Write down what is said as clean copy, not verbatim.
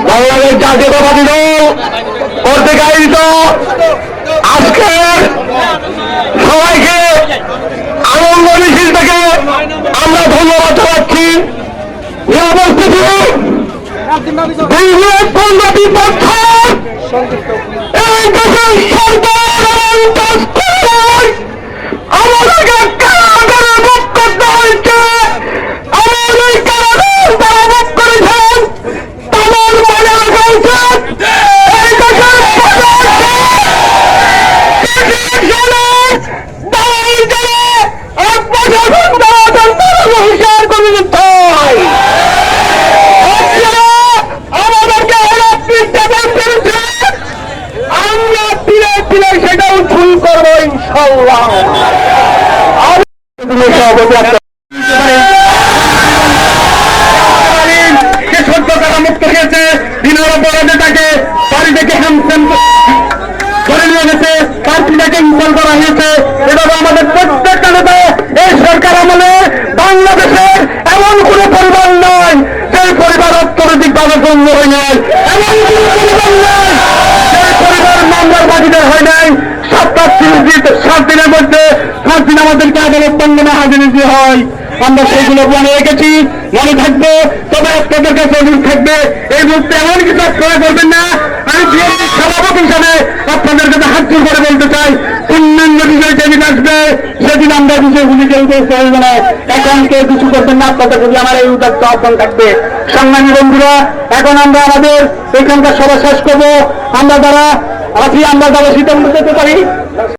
বাংলাদেশ জাতীয়তাবাদী দল কর্তৃক আয়োজিত আজকের সবাইকে আনন্দ মিছিল থেকে আমরা ধন্যবাদ জানাচ্ছি। এই দেশের সরকার আমাদেরকে কারাগারে মুক্ত করতে হয়েছে। আমাদের কারাগার তারা মুক্ত করেছেন তাদের মনে রাখা উচিত। এই দেশের সেটাও ভুল করবো ইনশাল্লাহ। সদ্য তারা মুক্ত হয়েছে দিনের অপরাধে তাকে বাড়ি থেকে ধরে নিয়ে গেছে, প্রার্থীটাকে ইনস্টল করা হয়েছে। এভাবে আমাদের প্রত্যেকটা নেতা এই সরকার আমলে বাংলাদেশের এমন কোন পরিবার নয় যে পরিবার অর্থনৈতিক ভাবে বন্ধ হয়ে যায়, এমন কোন পরিবার নয় যে পরিবার মামলার বাদীদের হয় নাই। 7 দিনের মধ্যে 5 দিন আমাদেরকে আদালত বন্ধনে হাজির দিতে হয়। আমরা সেগুলো মনে রেখেছি, মনে থাকবো। তবে আপনাদের কাছে অনুরোধ থাকবে এই মুহূর্তে এমন কিছু আপনারা করবেন না। আমি বিএনপির সভাপতি হিসাবে আপনাদের কাছে হাত জোর করে বলতে চাই, পূর্ণাঙ্গ বিষয় যেদিন আসবে সেদিন আমরা বিষয়গুলি কেউ করবে না। এখন কেউ কিছু করবেন না, আপনাদের প্রতি আমার এই উদাত্ত আহ্বান থাকবে। সংগ্রামী বন্ধুরা, এখন আমরা আমাদের এখানকার সভা শেষ করবো। আমরা যারা সিদ্ধান্ত নিতে পারি।